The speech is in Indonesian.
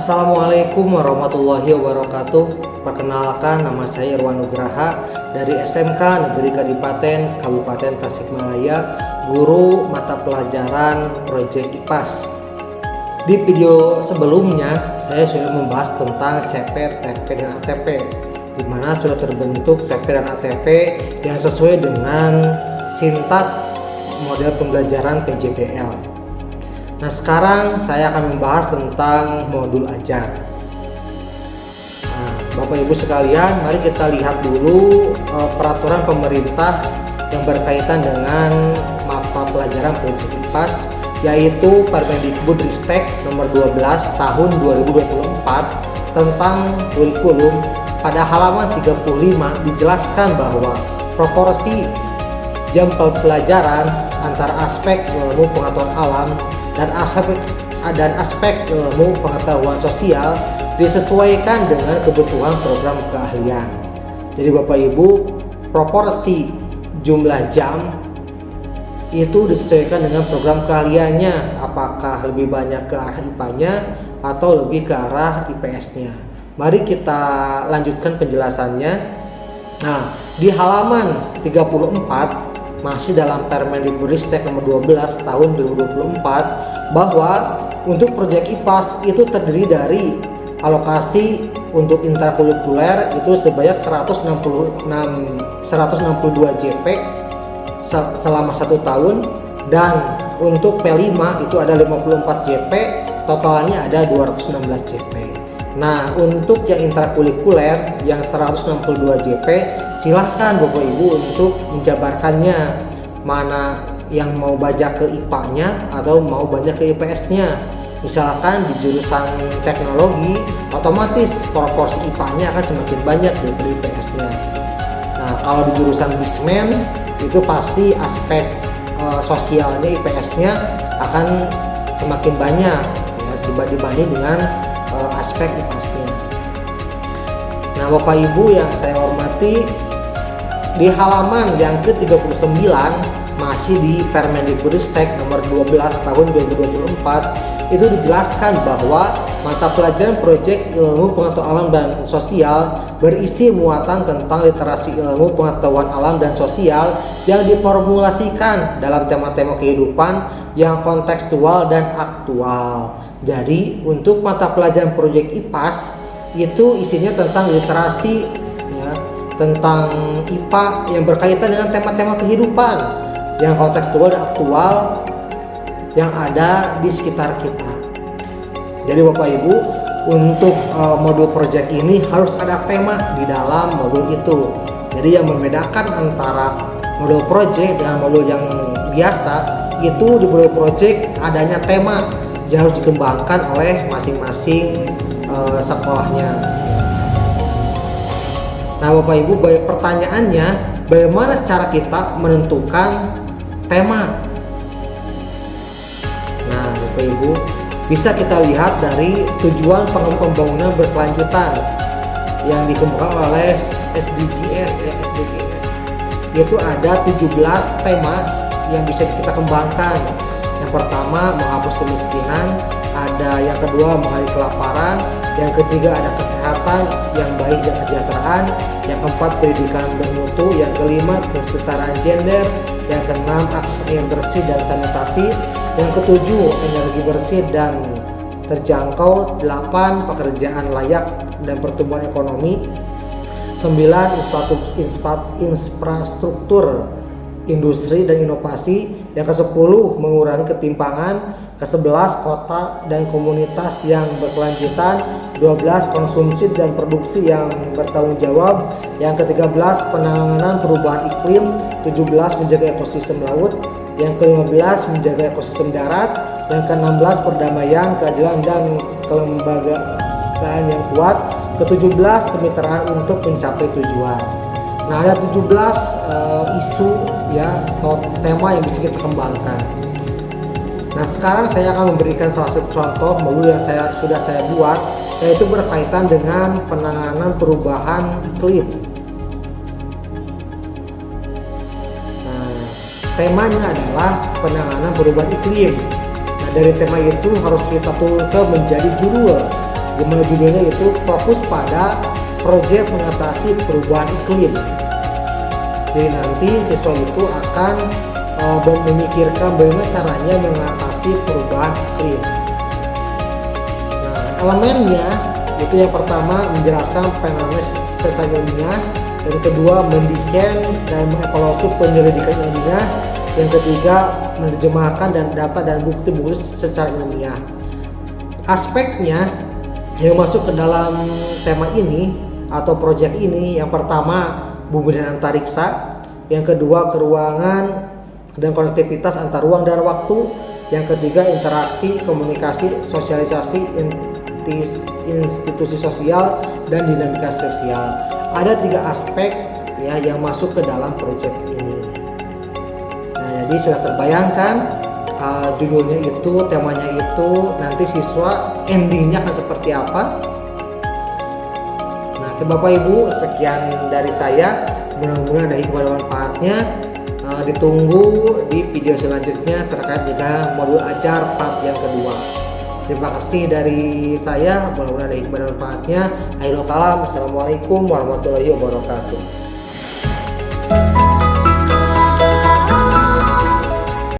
Assalamualaikum warahmatullahi wabarakatuh. Perkenalkan, nama saya Irwan Nugraha dari SMK Negeri Kadipaten Kabupaten Tasikmalaya, guru mata pelajaran Proyek IPAS. Di video sebelumnya saya sudah membahas tentang CP, TP, dan ATP, di mana sudah terbentuk TP dan ATP yang sesuai dengan sintak model pembelajaran PJBL. Nah, sekarang saya akan membahas tentang modul ajar. Nah, Bapak Ibu sekalian, mari kita lihat dulu peraturan pemerintah yang berkaitan dengan mata pelajaran Proyek IPAS, yaitu Permendikbudristek nomor 12 tahun 2024 tentang kurikulum. Pada halaman 35 dijelaskan bahwa proporsi jam pelajaran antara aspek ilmu pengetahuan alam dan aspek ilmu pengetahuan sosial disesuaikan dengan kebutuhan program keahlian. Jadi Bapak Ibu, proporsi jumlah jam itu disesuaikan dengan program keahliannya, apakah lebih banyak ke arah IPA-nya atau lebih ke arah IPS-nya. Mari kita lanjutkan penjelasannya. Nah, di halaman 34 masih dalam Permendikbudristek nomor 12 tahun 2024 bahwa untuk proyek IPAS itu terdiri dari alokasi untuk intrakurikuler itu sebanyak 162 JP selama 1 tahun, dan untuk P5 itu ada 54 JP, totalnya ada 216 JP. Nah, untuk yang intrakurikuler yang 162 JP, silahkan Bapak Ibu untuk menjabarkannya, mana yang mau banyak ke IPA-nya atau mau banyak ke IPS-nya. Misalkan di jurusan teknologi, otomatis proporsi IPA-nya akan semakin banyak daripada IPS-nya. Nah, kalau di jurusan Bismen itu pasti aspek sosialnya IPS-nya akan semakin banyak ya, dibanding dengan aspek IPAS-nya. Nah, Bapak Ibu yang saya hormati, di halaman yang ke-39 masih di Permendikbudristek nomor 12 tahun 2024 itu dijelaskan bahwa mata pelajaran Proyek Ilmu Pengetahuan Alam dan Sosial berisi muatan tentang literasi ilmu pengetahuan alam dan sosial yang diformulasikan dalam tema-tema kehidupan yang kontekstual dan aktual. Jadi untuk mata pelajaran Proyek IPAS itu isinya tentang literasi ya, tentang IPA yang berkaitan dengan tema-tema kehidupan yang kontekstual dan aktual yang ada di sekitar kita. Jadi Bapak Ibu, untuk modul proyek ini harus ada tema di dalam modul itu. Jadi yang membedakan antara modul proyek dengan modul yang biasa itu, di modul proyek adanya tema yang harus dikembangkan oleh masing-masing sekolahnya. Nah Bapak Ibu, pertanyaannya, bagaimana cara kita menentukan tema? Nah Bapak Ibu, bisa kita lihat dari tujuan pembangunan berkelanjutan yang dikembangkan oleh SDGs, yaitu ada 17 tema yang bisa kita kembangkan. Yang pertama, menghapus kemiskinan, ada yang kedua mengakhiri kelaparan, yang ketiga ada kesehatan yang baik dan kesejahteraan, yang keempat pendidikan bermutu, yang kelima kesetaraan gender, yang keenam akses air bersih dan sanitasi, yang ketujuh energi bersih dan terjangkau, 8 pekerjaan layak dan pertumbuhan ekonomi, 9 infrastruktur industri dan inovasi, yang ke-10 mengurangi ketimpangan, ke-11 kota dan komunitas yang berkelanjutan, 12 konsumsi dan produksi yang bertanggung jawab, yang ke-13 penanganan perubahan iklim, 17 menjaga ekosistem laut, yang ke-15 menjaga ekosistem darat, yang ke-16 perdamaian, keadilan dan kelembagaan yang kuat, ke-17 kemitraan untuk mencapai tujuan. Nah, ada 17 isu ya atau tema yang bisa kita kembangkan. Nah, sekarang saya akan memberikan salah satu contoh modul yang sudah saya buat, yaitu berkaitan dengan penanganan perubahan iklim. Nah, temanya adalah penanganan perubahan iklim. Nah, dari tema itu harus kita turunkan menjadi judul. judulnya itu fokus pada proyek mengatasi perubahan iklim. Jadi nanti siswa itu akan memikirkan bagaimana caranya mengatasi perubahan iklim. Nah, elemennya itu yang pertama menjelaskan fenomena secara ilmiah, yang kedua mendesain dan mengevaluasi penyelidikan ilmiah, yang ketiga menerjemahkan dan data dan bukti-bukti secara ilmiah. Aspeknya yang masuk ke dalam tema ini atau proyek ini, yang pertama bumi dan antariksa, yang kedua keruangan dan konektivitas antar ruang dan waktu, yang ketiga interaksi, komunikasi, sosialisasi, institusi sosial dan dinamika sosial. Ada 3 aspek ya yang masuk ke dalam proyek ini. Nah, jadi sudah terbayangkan judulnya itu, temanya itu, nanti siswa endingnya akan seperti apa. Nah, Bapak Ibu, sekian dari saya, mudah-mudahan ada hikmah dan manfaatnya. Ditunggu di video selanjutnya terkait dengan modul ajar part yang kedua. Terima kasih dari saya, mudah-mudahan ada hikmah dan manfaatnya. Assalamualaikum warahmatullahi wabarakatuh.